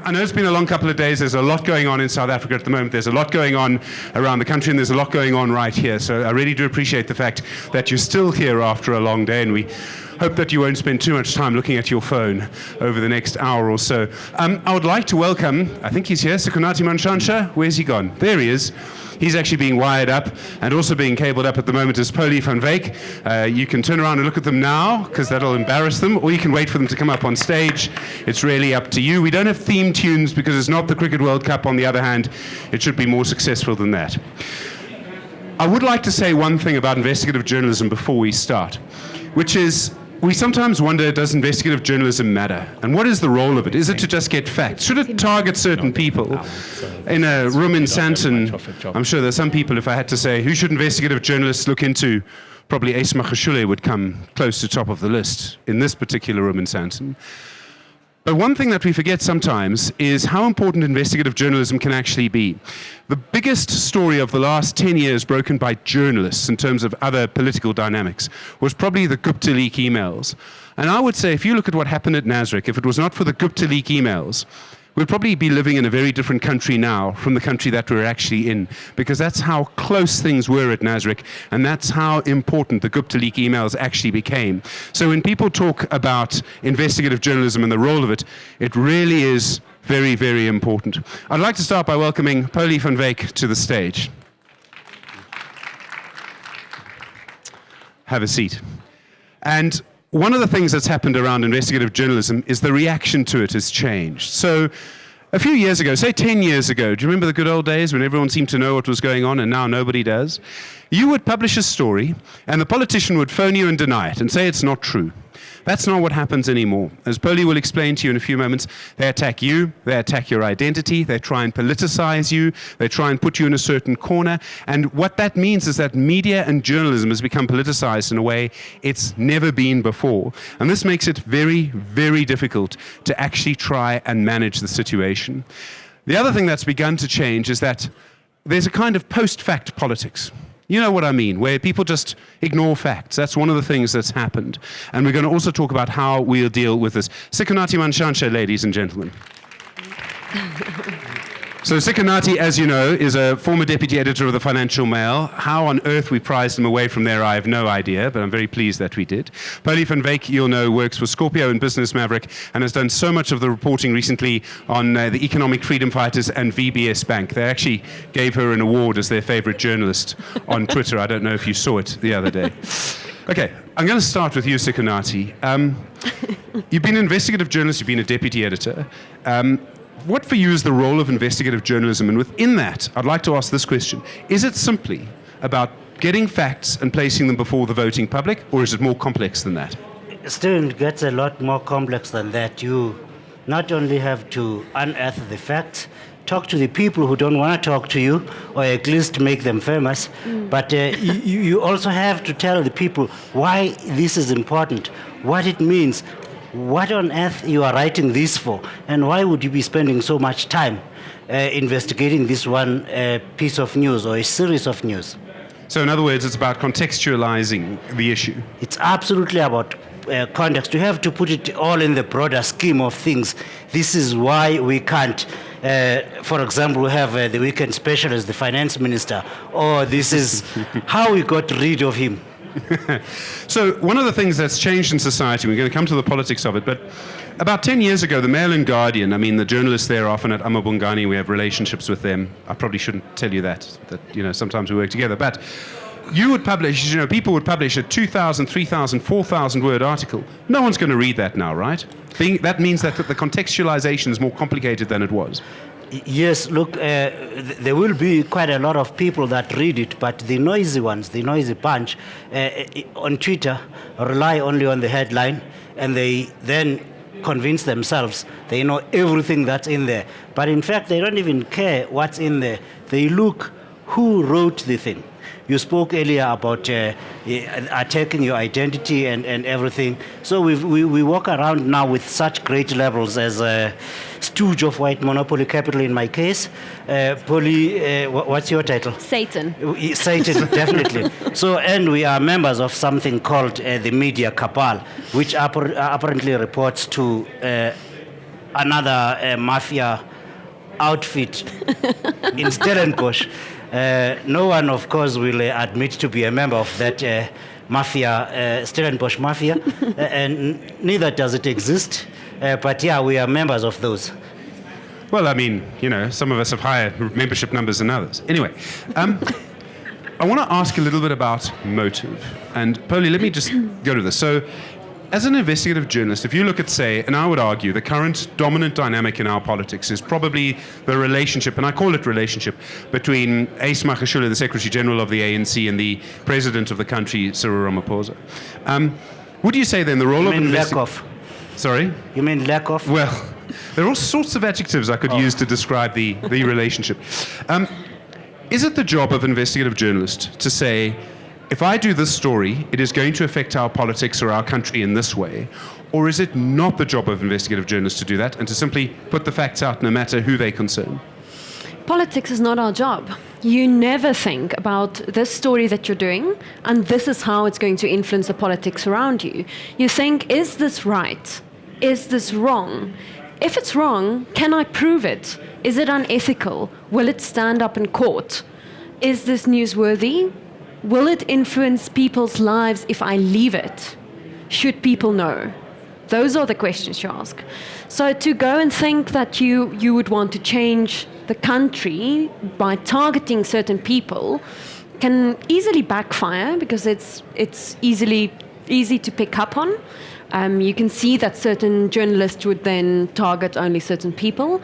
I know it's been a long couple of days. There's a lot going on in South Africa at the moment. There's a lot going on around the country, and there's a lot going on right here. So I really do appreciate the fact that you're still here after a long day, and we hope that you won't spend too much time looking at your phone over the next hour or so. I would like to welcome, I think he's here, Sikonathi Mantshantsha. Where's he gone? There he is. He's actually being wired up and also being cabled up at the moment is Posttruth van Wyk. You can turn around and look at them now because that'll embarrass them, or you can wait for them to come up on stage. It's really up to you. We don't have theme tunes because it's not the Cricket World Cup. On the other hand, it should be more successful than that. I would like to say one thing about investigative journalism before we start, which is we sometimes wonder, does investigative journalism matter? And what is the role of it? Is it to just get facts? Should it target certain people? In a room in Sandton, I'm sure there's some people, if I had to say, who should investigative journalists look into? Probably Ace Magashule would come close to top of the list in this particular room in Sandton. But one thing that we forget sometimes is how important investigative journalism can actually be. The biggest story of the last 10 years broken by journalists in terms of other political dynamics was probably the Gupta leak emails. And I would say if you look at what happened at Nasrec, if it was not for the Gupta leak emails, we'd probably be living in a very different country now from the country that we're actually in, because that's how close things were at Nasrec, and that's how important the Gupta leak emails actually became. So when people talk about investigative journalism and the role of it, it really is very, very important. I'd like to start by welcoming Posttruth van Wyk to the stage. Have a seat. And one of the things that's happened around investigative journalism is the reaction to it has changed. So a few years ago, say 10 years ago, do you remember the good old days when everyone seemed to know what was going on and now nobody does? You would publish a story and the politician would phone you and deny it and say it's not true. That's not what happens anymore. As Posttruth will explain to you in a few moments, they attack you, they attack your identity, they try and politicize you, they try and put you in a certain corner. And what that means is that media and journalism has become politicized in a way it's never been before. And this makes it very, very difficult to actually try and manage the situation. The other thing that's begun to change is that there's a kind of post-fact politics. You know what I mean, where people just ignore facts. That's one of the things that's happened. And we're going to also talk about how we'll deal with this. Sikonathi Mantshantsha, ladies and gentlemen. So Sikonathi, as you know, is a former deputy editor of the Financial Mail. How on earth we prized him away from there, I have no idea, but I'm very pleased that we did. Posttruth van Wyk, you'll know, works for Scorpio and Business Maverick and has done so much of the reporting recently on the economic freedom fighters and VBS Bank. They actually gave her an award as their favorite journalist on Twitter. I don't know if you saw it the other day. Okay, I'm going to start with you, Sikonathi. You've been an investigative journalist, you've been a deputy editor. What for you is the role of investigative journalism? And within that, I'd like to ask this question. Is it simply about getting facts and placing them before the voting public, or is it more complex than that? Still, it gets a lot more complex than that. You not only have to unearth the facts, talk to the people who don't want to talk to you, or at least make them famous, but you also have to tell the people why this is important, what it means, what on earth you are writing this for, and why would you be spending so much time investigating this one piece of news or a series of news? So in other words, it's about contextualizing the issue. It's absolutely about context. You have to put it all in the broader scheme of things. This is why we can't, for example, we have the weekend special as the finance minister, or this is how we got rid of him. So one of the things that's changed in society, we're going to come to the politics of it, but about 10 years ago, the Mail and Guardian, I mean, the journalists there are often at Amabungani, we have relationships with them. I probably shouldn't tell you that, you know, sometimes we work together, but you would publish, you know, people would publish a 2,000, 3,000, 4,000 word article. No one's going to read that now, right? That means that the contextualization is more complicated than it was. Yes, look, there will be quite a lot of people that read it, but the noisy ones, the noisy bunch, on Twitter rely only on the headline, and they then convince themselves they know everything that's in there. But in fact, they don't even care what's in there. They look who wrote the thing. You spoke earlier about attacking your identity and everything. So we walk around now with such great levels as a stooge of white monopoly capital in my case. What's your title? Satan. Satan, definitely. So, and we are members of something called the media cabal, which apparently reports to another mafia outfit in Stellenbosch. No one, of course, will admit to be a member of that mafia, Stellenbosch mafia, and neither does it exist. But yeah, we are members of those. Well, I mean, some of us have higher membership numbers than others. Anyway, I want to ask a little bit about motive. And Poli, let me just go to this. So, as an investigative journalist, if you look at, say, and I would argue the current dominant dynamic in our politics is probably the relationship, and I call it relationship, between Ace Magashule, the Secretary General of the ANC, and the President of the country, Cyril Ramaphosa. Would you say then the role of lack of? Sorry? You mean lack of? Well, there are all sorts of adjectives I could use to describe the relationship. Is it the job of an investigative journalist to say, if I do this story, it is going to affect our politics or our country in this way? Or is it not the job of investigative journalists to do that and to simply put the facts out no matter who they concern? Politics is not our job. You never think about this story that you're doing and this is how it's going to influence the politics around you. You think, is this right? Is this wrong? If it's wrong, can I prove it? Is it unethical? Will it stand up in court? Is this newsworthy? Will it influence people's lives if I leave it? Should people know? Those are the questions you ask. So to go and think that you would want to change the country by targeting certain people can easily backfire because it's easy to pick up on. You can see that certain journalists would then target only certain people.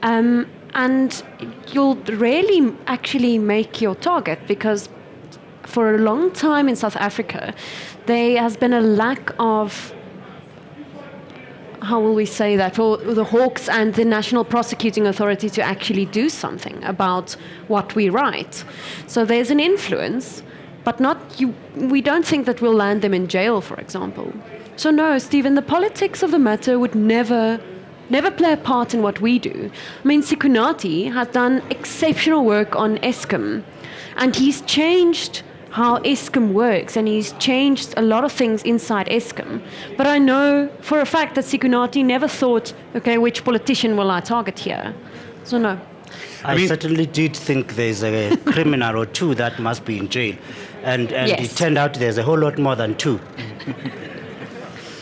And you'll rarely actually make your target because for a long time in South Africa, there has been a lack of, how will we say that, for the Hawks and the National Prosecuting Authority to actually do something about what we write. So there's an influence, but we don't think that we'll land them in jail, for example. So no, Stephen, the politics of the matter would never play a part in what we do. I mean, Sikunati has done exceptional work on Eskom, and he's changed how Eskom works, and he's changed a lot of things inside Eskom. But I know for a fact that Sikunati never thought, okay, which politician will I target here? So no. I certainly did think there's a criminal or two that must be in jail. And yes. It turned out there's a whole lot more than two.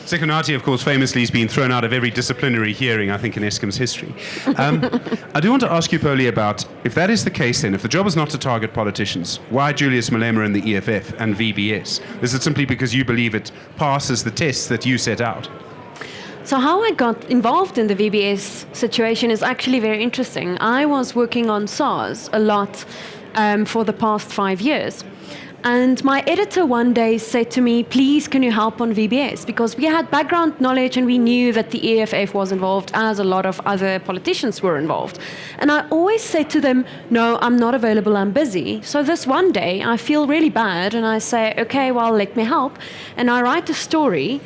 Sekunati, of course, famously has been thrown out of every disciplinary hearing, I think, in Eskom's history. I do want to ask you, Poli, about, if that is the case then, if the job is not to target politicians, why Julius Malema and the EFF and VBS? Is it simply because you believe it passes the tests that you set out? So how I got involved in the VBS situation is actually very interesting. I was working on SARS a lot for the past 5 years. And my editor one day said to me, please, can you help on VBS? Because we had background knowledge and we knew that the EFF was involved, as a lot of other politicians were involved. And I always said to them, no, I'm not available, I'm busy. So this one day, I feel really bad and I say, okay, well, let me help. And I write a story.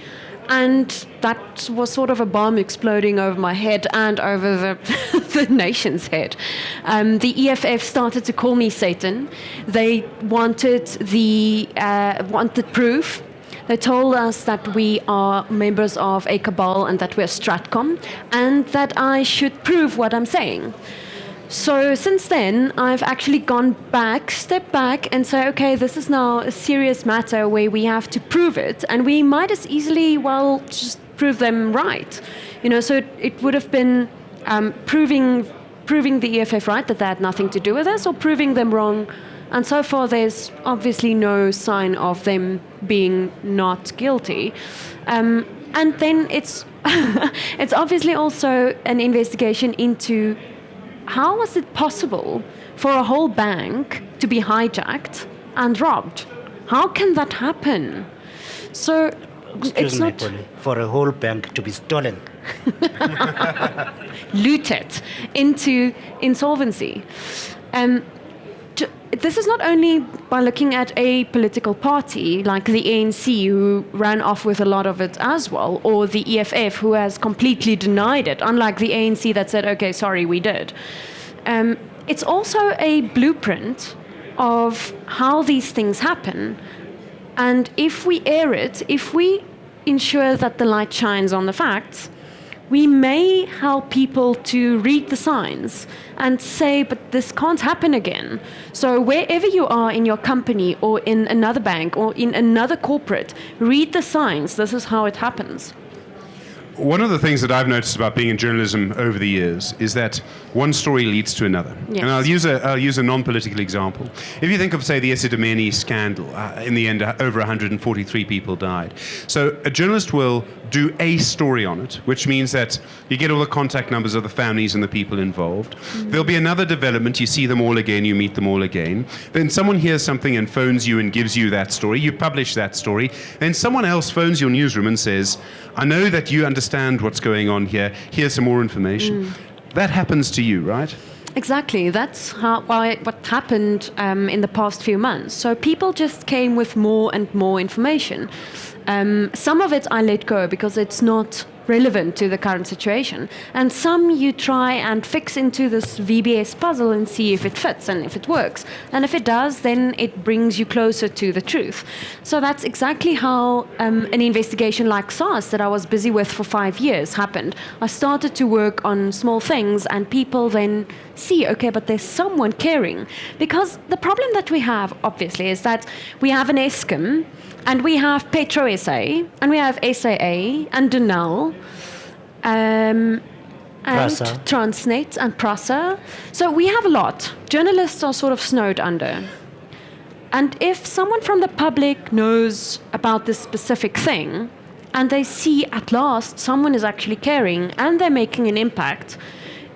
And that was sort of a bomb exploding over my head and over the nation's head. The EFF started to call me Satan. They wanted wanted proof. They told us that we are members of a cabal and that we're Stratcom, and that I should prove what I'm saying. So since then, I've actually stepped back and say, okay, this is now a serious matter where we have to prove it, and we might as easily, well, just prove them right. So it would have been proving the EFF right, that they had nothing to do with us, or proving them wrong. And so far, there's obviously no sign of them being not guilty. And then it's obviously also an investigation into how was it possible for a whole bank to be hijacked and robbed? How can that happen? So Excuse me, Polly, for a whole bank to be stolen. Looted into insolvency. This is not only by looking at a political party like the ANC, who ran off with a lot of it as well, or the EFF, who has completely denied it, unlike the ANC that said, okay, sorry, we did. It's also a blueprint of how these things happen. And if we air it, if we ensure that the light shines on the facts, we may help people to read the signs and say, but this can't happen again. So wherever you are in your company or in another bank or in another corporate, read the signs. This is how it happens. One of the things that I've noticed about being in journalism over the years is that one story leads to another. Yes. And I'll use a non-political example. If you think of, say, the SAICA scandal, in the end, over 143 people died. So a journalist will do a story on it, which means that you get all the contact numbers of the families and the people involved. There'll be another development. You see them all again. You meet them all again. Then someone hears something and phones you and gives you that story. You publish that story. Then someone else phones your newsroom and says, I know that you understand what's going on here. Here's some more information. That happens to you, right? Exactly. That's what happened in the past few months. So people just came with more and more information. Some of it I let go because it's not relevant to the current situation. And some you try and fix into this VBS puzzle and see if it fits and if it works. And if it does, then it brings you closer to the truth. So that's exactly how an investigation like SARS that I was busy with for 5 years happened. I started to work on small things and people then see, okay, but there's someone caring. Because the problem that we have, obviously, is that we have an Eskom, and we have Petro SA, and we have SAA, and Denel, and Prasa. Transnet, and Prasa. So we have a lot. Journalists are sort of snowed under. And if someone from the public knows about this specific thing, and they see at last someone is actually caring, and they're making an impact,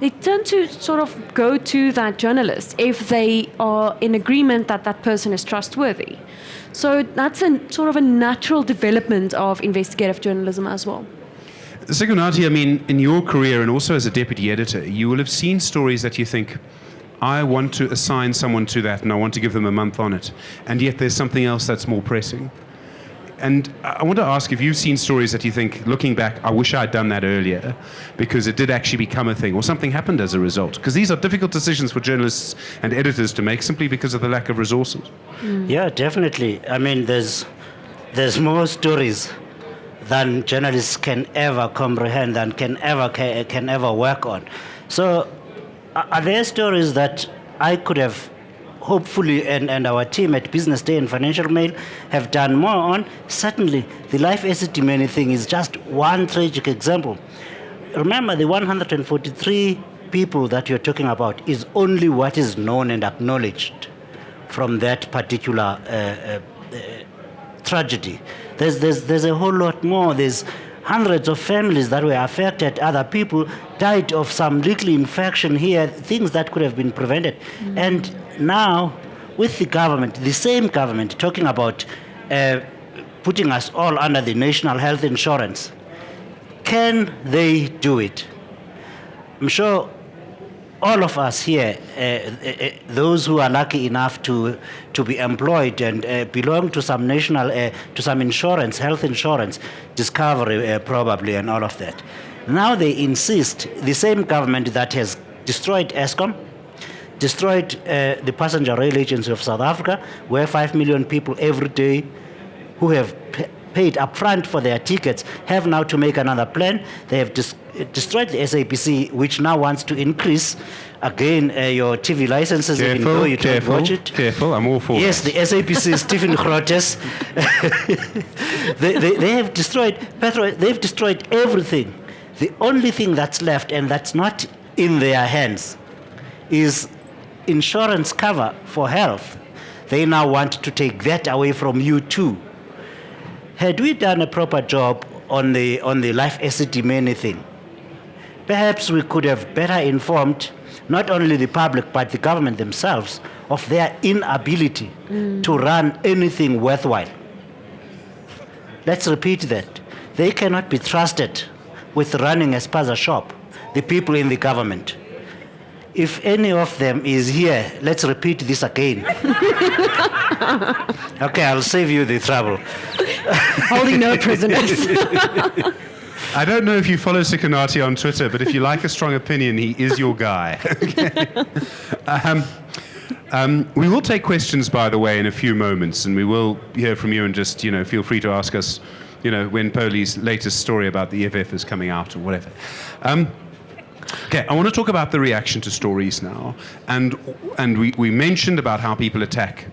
they tend to sort of go to that journalist if they are in agreement that that person is trustworthy. So that's a sort of a natural development of investigative journalism as well. Sekunati, I mean, in your career and also as a deputy editor, you will have seen stories that you think, I want to assign someone to that and I want to give them a month on it. And yet there's something else that's more pressing. And I want to ask if you've seen stories that you think, looking back, I wish I'd done that earlier because it did actually become a thing or something happened as a result. Because these are difficult decisions for journalists and editors to make simply because of the lack of resources. Yeah, definitely. I mean, there's more stories than journalists can ever comprehend and can ever work on. So are there stories that I could have hopefully, and our team at Business Day and Financial Mail have done more on? Certainly, the Life Estimate thing is just one tragic example. Remember, the 143 people that you're talking about is only what is known and acknowledged from that particular tragedy. There's a whole lot more. There's hundreds of families that were affected. Other people died of some little infection here, things that could have been prevented. And now, with the government, the same government, talking about putting us all under the national health insurance, can they do it? I'm sure all of us here, those who are lucky enough to be employed and belong to some national, to some insurance, health insurance, Discovery probably, and all of that. Now they insist, the same government that has destroyed Eskom, destroyed the passenger rail agency of South Africa, where 5 million people every day who have paid upfront for their tickets have now to make another plan. They have destroyed the SAPC, which now wants to increase again your TV licenses, even though you don't watch it. Careful, I'm all for Yes, the SAPC is Stephen Grootes. They have destroyed petrol. They've destroyed everything. The only thing that's left, and that's not in their hands, is insurance cover for health. They now want to take that away from you too. Had we done a proper job on the life estimate thing, perhaps we could have better informed not only the public but the government themselves of their inability to run anything worthwhile. Let's repeat that. They cannot be trusted with running a spaza shop, the people in the government. If any of them is here, let's repeat this again. Okay, I'll save you the trouble. Holding no prisoners. I don't know if you follow Sekunati on Twitter, but if you like a strong opinion, he is your guy. We will take questions, by the way, in a few moments, and we will hear from you, and just, feel free to ask us when Poli's latest story about the EFF is coming out or whatever. Okay, I want to talk about the reaction to stories now. And we mentioned about how people attack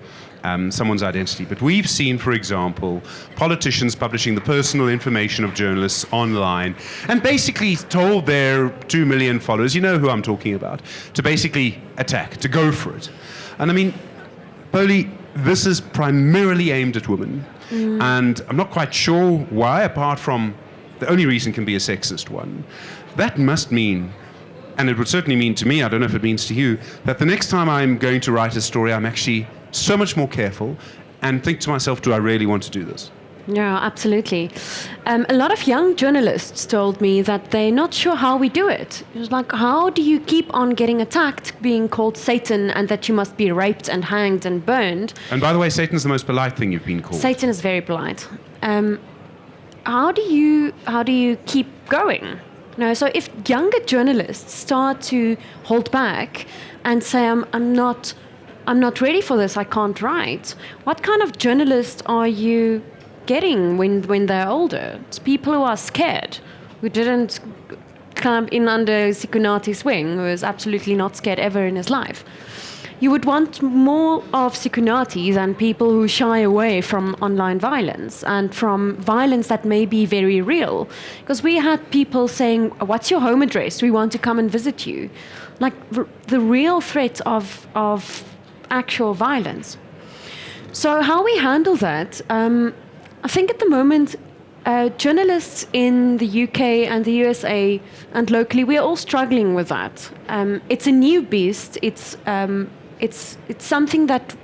someone's identity. But we've seen, for example, politicians publishing the personal information of journalists online and basically told their 2 million followers, you know who I'm talking about, to basically attack, to go for it. And I mean, Poli, this is primarily aimed at women. And I'm not quite sure why, apart from the only reason can be a sexist one. That must mean, and it would certainly mean to me, I don't know if it means to you, that the next time I'm going to write a story, I'm actually so much more careful and think to myself, do I really want to do this? Yeah, absolutely. A lot of young journalists told me that they're not sure how we do it. It was like, how do you keep on getting attacked, being called Satan, and that you must be raped and hanged and burned? And by the way, Satan's the most polite thing you've been called. Satan is very polite. How do you keep going? So if younger journalists start to hold back and say, I'm not ready for this, I can't write, what kind of journalist are you getting when they're older? It's people who are scared, who didn't come in under Sikunati's wing, who is absolutely not scared ever in his life. You would want more of Sikunati than people who shy away from online violence and from violence that may be very real. Because we had people saying, what's your home address? We want to come and visit you. Like the real threat of actual violence. So how we handle that, I think at the moment, journalists in the UK and the USA and locally, we are all struggling with that. It's a new beast. It's something that,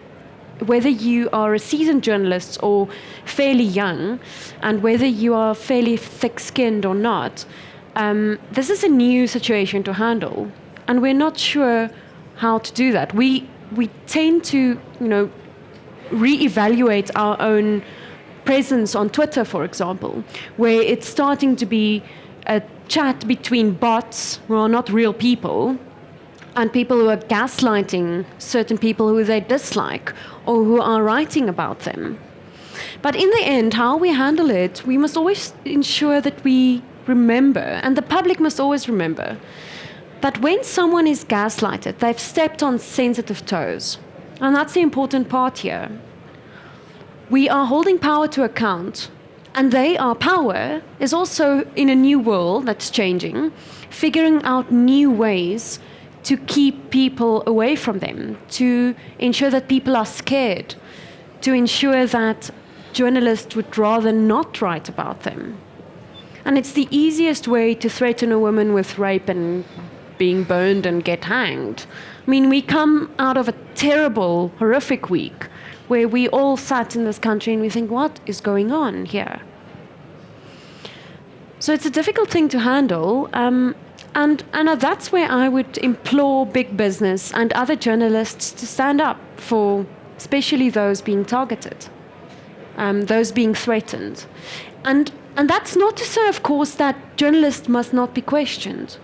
whether you are a seasoned journalist or fairly young, and whether you are fairly thick-skinned or not, this is a new situation to handle, and we're not sure how to do that. We tend to, reevaluate our own presence on Twitter, for example, where it's starting to be a chat between bots who are not real people and people who are gaslighting certain people who they dislike or who are writing about them. But in the end, how we handle it, we must always ensure that we remember, and the public must always remember, that when someone is gaslighted, they've stepped on sensitive toes. And that's the important part here. We are holding power to account, and our power is also in a new world that's changing, figuring out new ways to keep people away from them, to ensure that people are scared, to ensure that journalists would rather not write about them. And it's the easiest way to threaten a woman with rape and being burned and get hanged. I mean, we come out of a terrible, horrific week where we all sat in this country and we think, what is going on here? So it's a difficult thing to handle. And that's where I would implore big business and other journalists to stand up for, especially those being targeted, those being threatened. And that's not to say, of course, that journalists must not be questioned.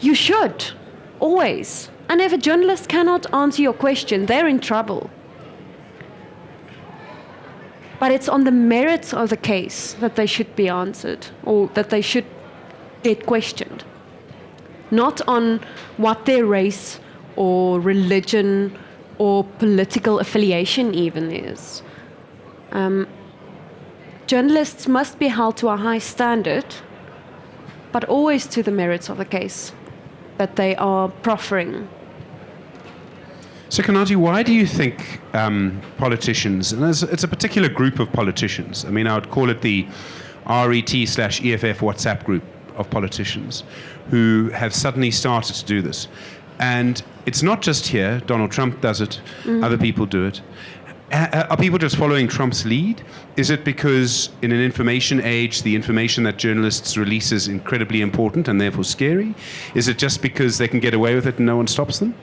You should, always. And if a journalist cannot answer your question, they're in trouble. But it's on the merits of the case that they should be answered, or that they should get questioned. Not on what their race or religion or political affiliation even is. Journalists must be held to a high standard, but always to the merits of the case that they are proffering. So, Kanati, why do you think politicians, and it's a particular group of politicians, I mean, I would call it the RET/EFF WhatsApp group of politicians who have suddenly started to do this? And it's not just here. Donald Trump does it. Other people do it. Are people just following Trump's lead? Is it because in an information age, the information that journalists release is incredibly important and therefore scary? Is it just because they can get away with it and no one stops them?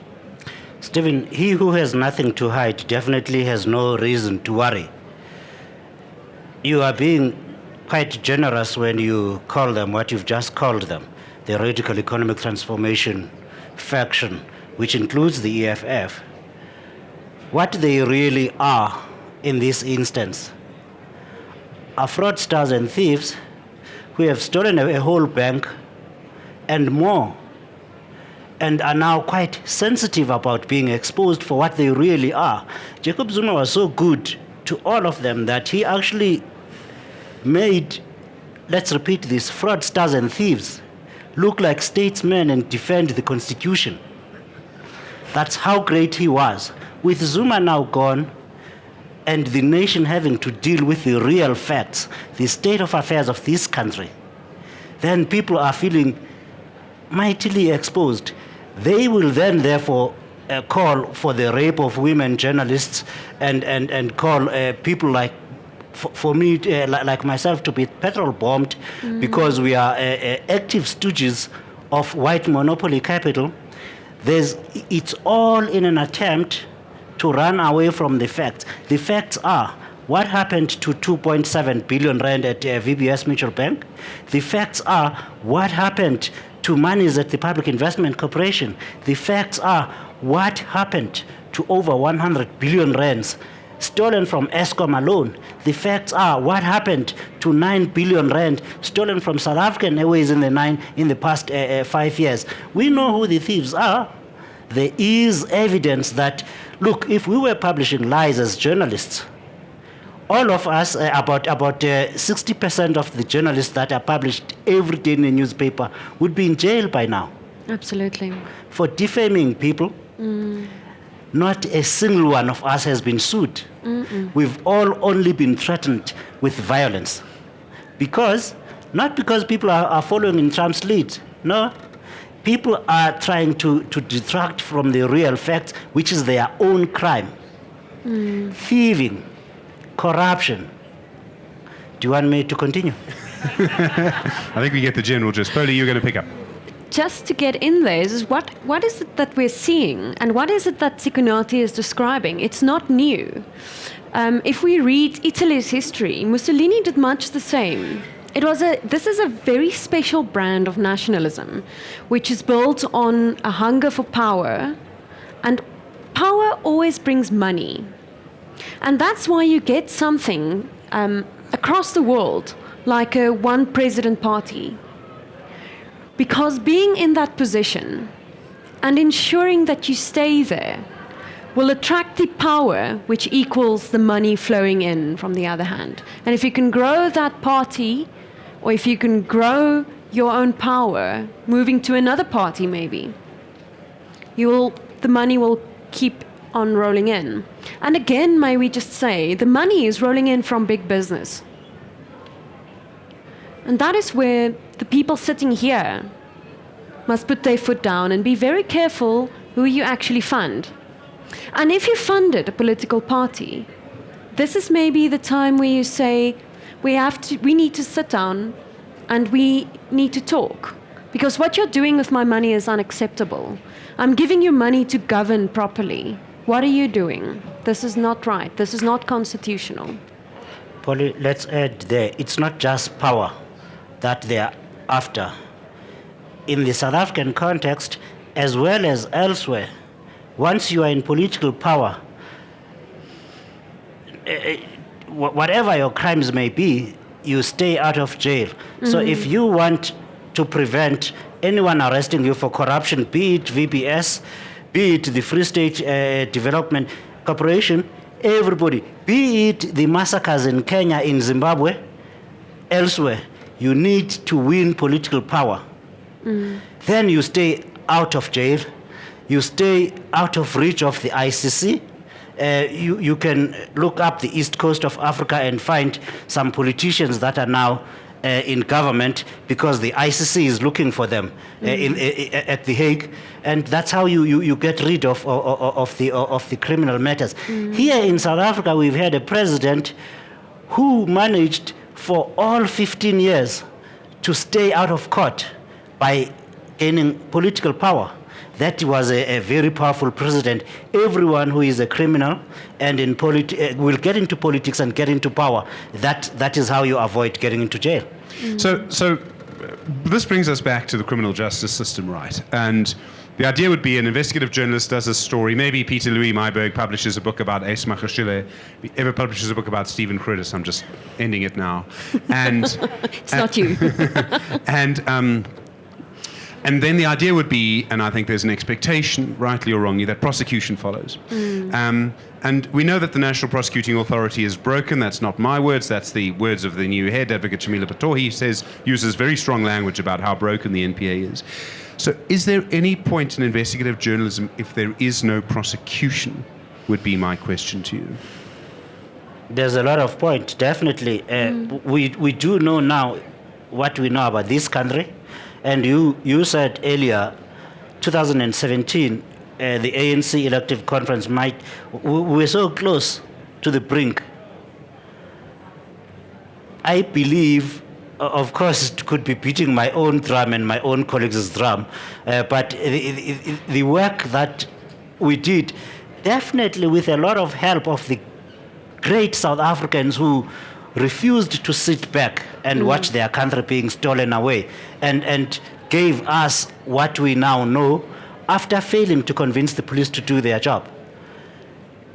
Stephen, he who has nothing to hide definitely has no reason to worry. You are being quite generous when you call them what you've just called them, the radical economic transformation faction, which includes the EFF. What they really are in this instance are fraudsters and thieves who have stolen a whole bank and more, and are now quite sensitive about being exposed for what they really are. Jacob Zuma was so good to all of them that he actually made, let's repeat this, fraudsters and thieves look like statesmen and defend the Constitution. That's how great he was. With Zuma now gone, and the nation having to deal with the real facts, the state of affairs of this country, then people are feeling mightily exposed. They will then therefore call for the rape of women journalists and call people like, for me, like myself, to be petrol bombed because we are active stooges of white monopoly capital. It's all in an attempt to run away from the facts. The facts are what happened to 2.7 billion rand at VBS Mutual Bank. The facts are what happened to monies at the Public Investment Corporation. The facts are what happened to over 100 billion rands stolen from Eskom alone. The facts are what happened to 9 billion rand stolen from South African Airways in the past 5 years. We know who the thieves are. There is evidence that, look, if we were publishing lies as journalists, all of us, about 60% of the journalists that are published every day in the newspaper would be in jail by now. Absolutely. For defaming people. Not a single one of us has been sued. We've all only been threatened with violence. Not because people are following in Trump's lead. No. People are trying to detract from the real facts, which is their own crime. Thieving, corruption. Do you want me to continue? I think we get the general gist. Poli, you're going to pick up. Just to get in there is what is it that we're seeing and what is it that Sikunati is describing? It's not new. If we read Italy's history, Mussolini did much the same. This is a very special brand of nationalism, which is built on a hunger for power, and power always brings money. And that's why you get something across the world like a one president party. Because being in that position and ensuring that you stay there will attract the power which equals the money flowing in from the other hand. And if you can grow that party, or if you can grow your own power, moving to another party maybe, the money will keep on rolling in. And again, may we just say, the money is rolling in from big business. And that is where the people sitting here must put their foot down and be very careful who you actually fund. And if you funded a political party, this is maybe the time where you say, we need to sit down and we need to talk. Because what you're doing with my money is unacceptable. I'm giving you money to govern properly. What are you doing? This is not right. This is not constitutional. Polly, let's add there, it's not just power that they're after. In the South African context, as well as elsewhere, once you are in political power, whatever your crimes may be, you stay out of jail. So if you want to prevent anyone arresting you for corruption, be it VBS, be it the Free State Development Corporation, everybody, be it the massacres in Kenya, in Zimbabwe, elsewhere, you need to win political power. Then you stay out of jail, you stay out of reach of the ICC. You can look up the east coast of Africa and find some politicians that are now in government because the ICC is looking for them at The Hague, and that's how you get rid of the criminal matters. Here in South Africa, we've had a president who managed for all 15 years to stay out of court by gaining political power. That was a very powerful president. Everyone who is a criminal and will get into politics and get into power. That is how you avoid getting into jail. So this brings us back to the criminal justice system, right? And The idea would be an investigative journalist does a story. Maybe Peter Louis Myburgh publishes a book about Ace Magashule. Ever publishes a book about Stephen Crudis. I'm just ending it now. And It's not you. And then the idea would be, and I think there's an expectation, rightly or wrongly, that prosecution follows. And we know that the National Prosecuting Authority is broken. That's not my words. That's the words of the new head, Advocate Shamila Pator. He uses very strong language about how broken the NPA is. So is there any point in investigative journalism if there is no prosecution, would be my question to you. There's a lot of point, definitely. We do know now what we know about this country. And you said earlier, 2017, the ANC elective conference we were so close to the brink. I believe, of course, it could be beating my own drum and my own colleagues' drum, but the work that we did, definitely with a lot of help of the great South Africans who refused to sit back and watch their country being stolen away, and gave us what we now know after failing to convince the police to do their job.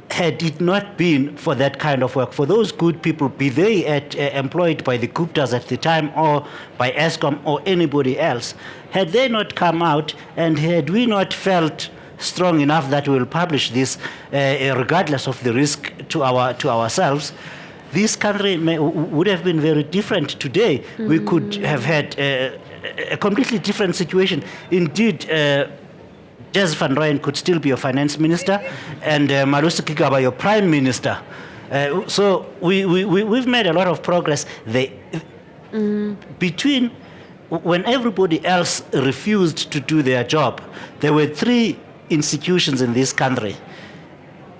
Had it not been for that kind of work, for those good people, be they employed by the Guptas at the time or by ESCOM or anybody else, had they not come out and had we not felt strong enough that we will publish this regardless of the risk to ourselves, this country would have been very different today. We could have had a completely different situation. Indeed, Jez van Rooyen could still be your finance minister, and Malusi Gigaba your prime minister. So we've made a lot of progress. Between when everybody else refused to do their job, there were three institutions in this country,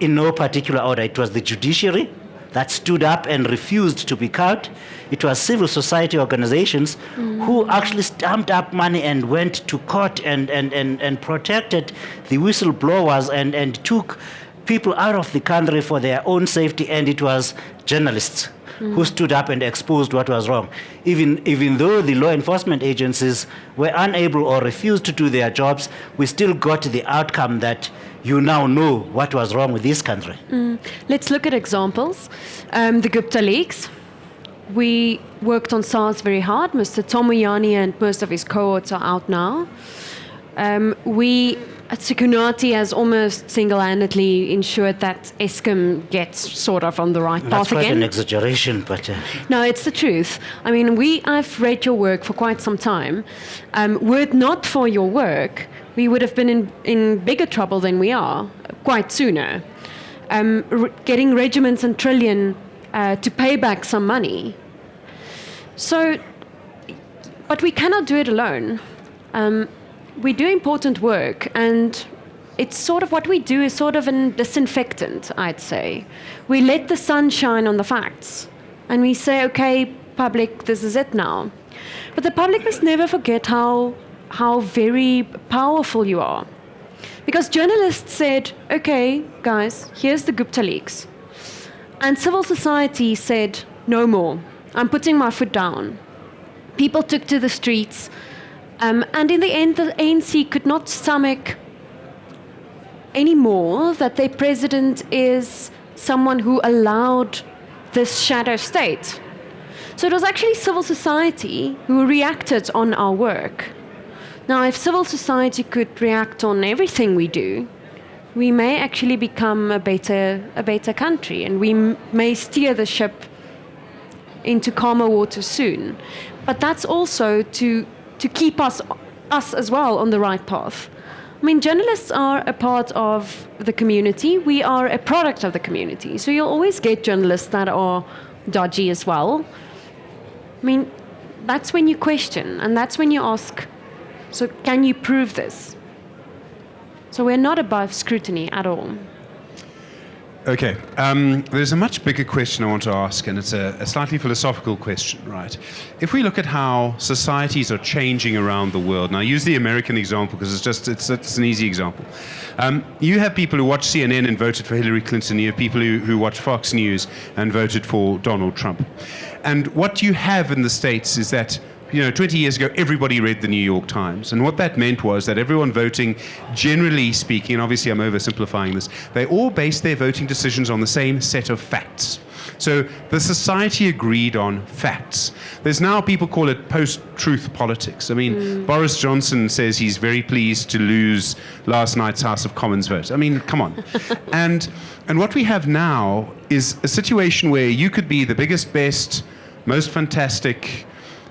in no particular order. It was the judiciary that stood up and refused to be cowed. It was civil society organizations who actually stamped up money and went to court and protected the whistleblowers and took people out of the country for their own safety. And it was journalists who stood up and exposed what was wrong. Even though the law enforcement agencies were unable or refused to do their jobs, we still got the outcome that you now know what was wrong with this country. Let's look at examples. The Gupta leaks. We worked on SARS very hard. Mr. Tomuyani and most of his cohorts are out now. We at Sekunati has almost single-handedly ensured that ESCOM gets sort of on the right path That's quite again. an exaggeration, but... No, it's the truth. I mean, I've read your work for quite some time. Were it not for your work, we would have been in bigger trouble than we are quite sooner. Getting regiments and trillion to pay back some money. So, but we cannot do it alone. We do important work, and it's sort of what we do is sort of a disinfectant, I'd say. We let the sun shine on the facts, and we say, okay, public, this is it now. But the public must never forget how very powerful you are. Because journalists said, okay, guys, here's the Gupta leaks. And civil society said, no more. I'm putting my foot down. People took to the streets. And in the end, the ANC could not stomach anymore that their president is someone who allowed this shadow state. So it was actually civil society who reacted on our work. Now, if civil society could react on everything we do, we may actually become a better country, and we may steer the ship into calmer waters soon. But that's also to keep us as well on the right path. I mean, journalists are a part of the community. We are a product of the community. So you'll always get journalists that are dodgy as well. I mean, that's when you question, and that's when you ask, so can you prove this? So we're not above scrutiny at all. Okay, there's a much bigger question I want to ask, and it's a slightly philosophical question, right? If we look at how societies are changing around the world, and I use the American example because it's an easy example. You have people who watch CNN and voted for Hillary Clinton. You have people who watch Fox News and voted for Donald Trump. And what you have in the States is that 20 years ago, everybody read the New York Times. And what that meant was that everyone voting, generally speaking, and obviously I'm oversimplifying this, they all based their voting decisions on the same set of facts. So the society agreed on facts. There's now, people call it post-truth politics. I mean, Boris Johnson says he's very pleased to lose last night's House of Commons vote. I mean, come on. And what we have now is a situation where you could be the biggest, best, most fantastic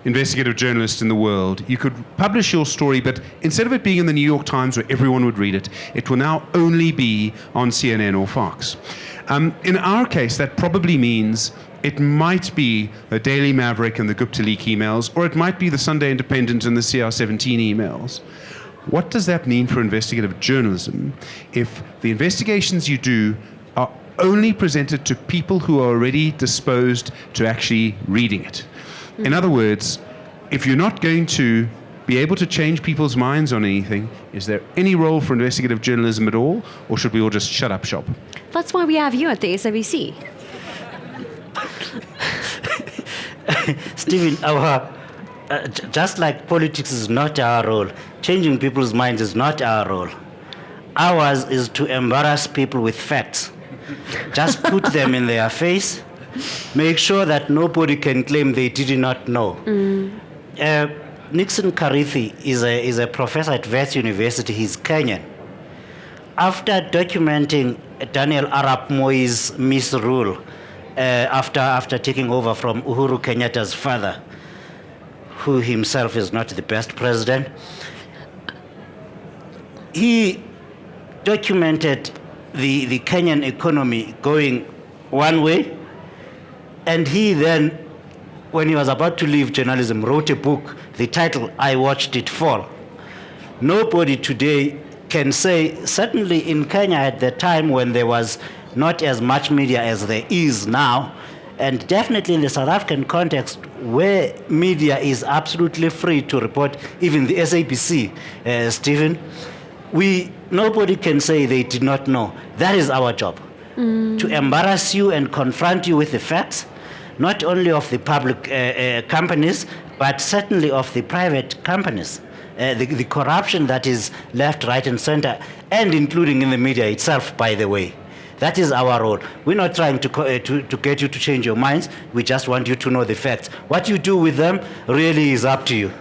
investigative journalist in the world. You could publish your story, but instead of it being in the New York Times where everyone would read it, it will now only be on CNN or Fox. In our case, that probably means it might be the Daily Maverick and the Gupta leak emails, or it might be the Sunday Independent and the CR17 emails. What does that mean for investigative journalism if the investigations you do are only presented to people who are already disposed to actually reading it? In other words, if you're not going to be able to change people's minds on anything, is there any role for investigative journalism at all, or should we all just shut up shop? That's why we have you at the SABC. Stephen, just like politics is not our role, changing people's minds is not our role. Ours is to embarrass people with facts. Just put them in their face, make sure that nobody can claim they did not know. Nixon Karithi is a professor at Wits University. He's Kenyan. After documenting Daniel Arap Moi's misrule after taking over from Uhuru Kenyatta's father, who himself is not the best president, he documented the Kenyan economy going one way, and he then, when he was about to leave journalism, wrote a book, the title, I Watched It Fall. Nobody today can say, certainly in Kenya at the time when there was not as much media as there is now, and definitely in the South African context where media is absolutely free to report, even the SABC, Stephen, nobody can say they did not know. That is our job, to embarrass you and confront you with the facts, not only of the public companies, but certainly of the private companies. The corruption that is left, right, and center, and including in the media itself, by the way. That is our role. We're not trying to get you to change your minds. We just want you to know the facts. What you do with them really is up to you.